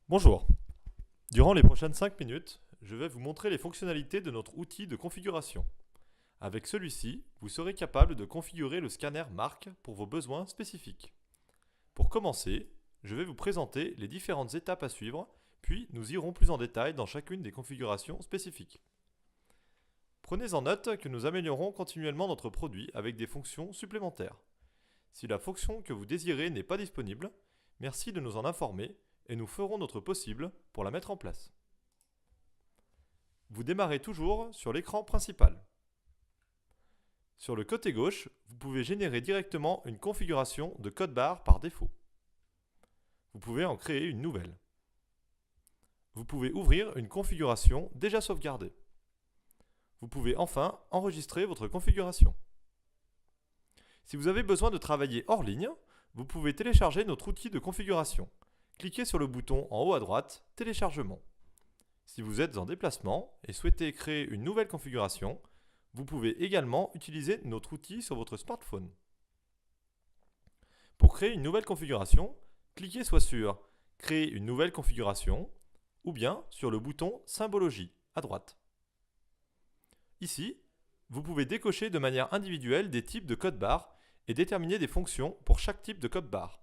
Bonjour. Durant les prochaines 5 minutes, je vais vous montrer les fonctionnalités de notre outil de configuration. Avec celui-ci, vous serez capable de configurer le scanner marque pour vos besoins spécifiques. Pour commencer, je vais vous présenter les différentes étapes à suivre, puis nous irons plus en détail dans chacune des configurations spécifiques. Prenez en note que nous améliorons continuellement notre produit avec des fonctions supplémentaires. Si la fonction que vous désirez n'est pas disponible, merci de nous en informer et nous ferons notre possible pour la mettre en place. Vous démarrez toujours sur l'écran principal. Sur le côté gauche, vous pouvez générer directement une configuration de code barre par défaut. Vous pouvez en créer une nouvelle. Vous pouvez ouvrir une configuration déjà sauvegardée. Vous pouvez enfin enregistrer votre configuration. Si vous avez besoin de travailler hors ligne, vous pouvez télécharger notre outil de configuration. Cliquez sur le bouton en haut à droite « Téléchargement ». Si vous êtes en déplacement et souhaitez créer une nouvelle configuration, vous pouvez également utiliser notre outil sur votre smartphone. Pour créer une nouvelle configuration, cliquez soit sur « Créer une nouvelle configuration » ou bien sur le bouton « Symbologie » à droite. Ici, vous pouvez décocher de manière individuelle des types de code barre et déterminer des fonctions pour chaque type de code barre.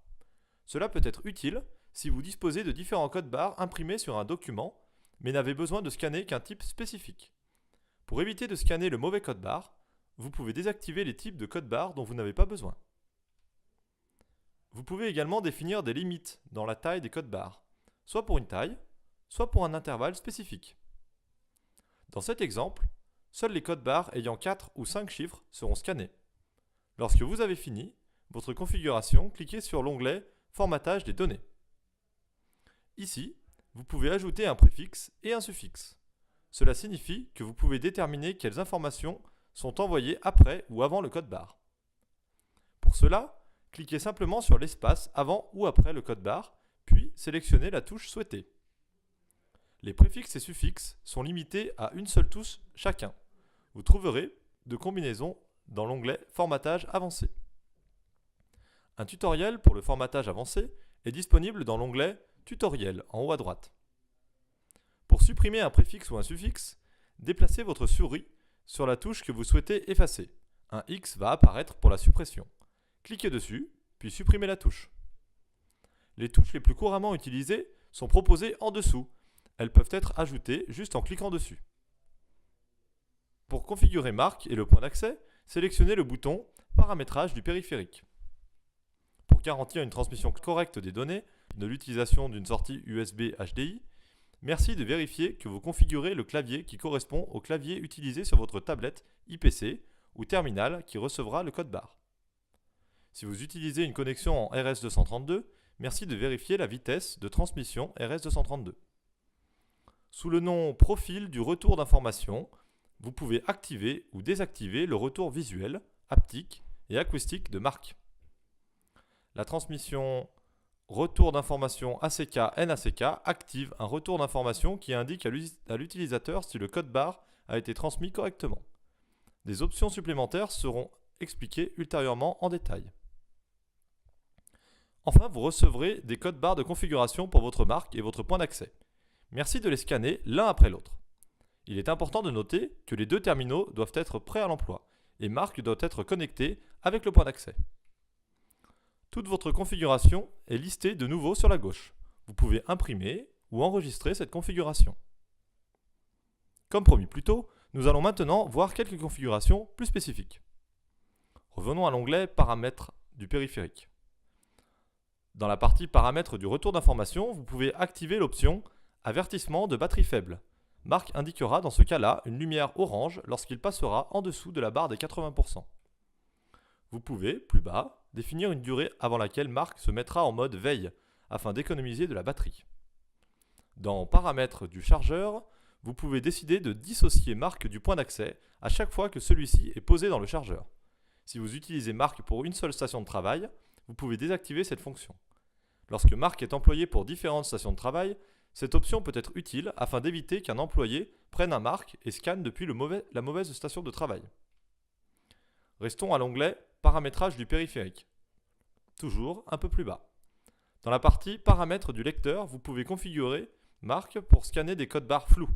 Cela peut être utile si vous disposez de différents codes barres imprimés sur un document, mais n'avez besoin de scanner qu'un type spécifique. Pour éviter de scanner le mauvais code barre, vous pouvez désactiver les types de code barre dont vous n'avez pas besoin. Vous pouvez également définir des limites dans la taille des codes barres, soit pour une taille, soit pour un intervalle spécifique. Dans cet exemple, seuls les codes barres ayant 4 ou 5 chiffres seront scannés. Lorsque vous avez fini votre configuration, cliquez sur l'onglet « Formatage des données ». Ici, vous pouvez ajouter un préfixe et un suffixe. Cela signifie que vous pouvez déterminer quelles informations sont envoyées après ou avant le code barre. Pour cela, cliquez simplement sur l'espace avant ou après le code barre, puis sélectionnez la touche souhaitée. Les préfixes et suffixes sont limités à une seule touche chacun. Vous trouverez de combinaisons dans l'onglet « Formatage avancé ». Un tutoriel pour le formatage avancé est disponible dans l'onglet « Tutoriel » en haut à droite. Pour supprimer un préfixe ou un suffixe, déplacez votre souris sur la touche que vous souhaitez effacer. Un X va apparaître pour la suppression. Cliquez dessus, puis supprimez la touche. Les touches les plus couramment utilisées sont proposées en dessous. Elles peuvent être ajoutées juste en cliquant dessus. Pour configurer marque et le point d'accès, sélectionnez le bouton « Paramétrage du périphérique ». Pour garantir une transmission correcte des données, de l'utilisation d'une sortie USB HDI, merci de vérifier que vous configurez le clavier qui correspond au clavier utilisé sur votre tablette IPC ou terminal qui recevra le code barre. Si vous utilisez une connexion en RS232, merci de vérifier la vitesse de transmission RS232. Sous le nom Profil du retour d'information, vous pouvez activer ou désactiver le retour visuel, haptique et acoustique de marque. La transmission Retour d'information ACK-NACK active un retour d'information qui indique à l'utilisateur si le code barre a été transmis correctement. Des options supplémentaires seront expliquées ultérieurement en détail. Enfin, vous recevrez des codes barres de configuration pour votre marque et votre point d'accès. Merci de les scanner l'un après l'autre. Il est important de noter que les deux terminaux doivent être prêts à l'emploi et marque doit être connectée avec le point d'accès. Toute votre configuration est listée de nouveau sur la gauche. Vous pouvez imprimer ou enregistrer cette configuration. Comme promis plus tôt, nous allons maintenant voir quelques configurations plus spécifiques. Revenons à l'onglet « Paramètres du périphérique ». Dans la partie « Paramètres du retour d'information », vous pouvez activer l'option « Avertissement de batterie faible ». Marc indiquera dans ce cas-là une lumière orange lorsqu'il passera en dessous de la barre des 80%. Vous pouvez, plus bas, définir une durée avant laquelle Marc se mettra en mode veille afin d'économiser de la batterie. Dans Paramètres du chargeur, vous pouvez décider de dissocier Marc du point d'accès à chaque fois que celui-ci est posé dans le chargeur. Si vous utilisez Marc pour une seule station de travail, vous pouvez désactiver cette fonction. Lorsque Marc est employé pour différentes stations de travail, cette option peut être utile afin d'éviter qu'un employé prenne un Marc et scanne depuis la mauvaise station de travail. Restons à l'onglet « Paramétrage du périphérique ». Toujours un peu plus bas. Dans la partie paramètres du lecteur, vous pouvez configurer marque pour scanner des codes barres flous.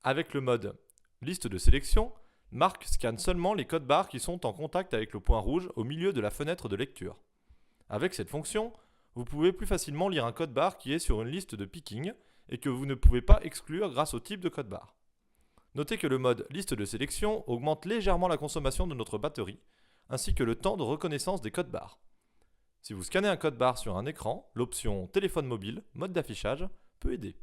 Avec le mode liste de sélection, Marc scanne seulement les codes barres qui sont en contact avec le point rouge au milieu de la fenêtre de lecture. Avec cette fonction, vous pouvez plus facilement lire un code barre qui est sur une liste de picking et que vous ne pouvez pas exclure grâce au type de code barre. Notez que le mode liste de sélection augmente légèrement la consommation de notre batterie, ainsi que le temps de reconnaissance des codes barres. Si vous scannez un code barre sur un écran, l'option téléphone mobile, mode d'affichage, peut aider.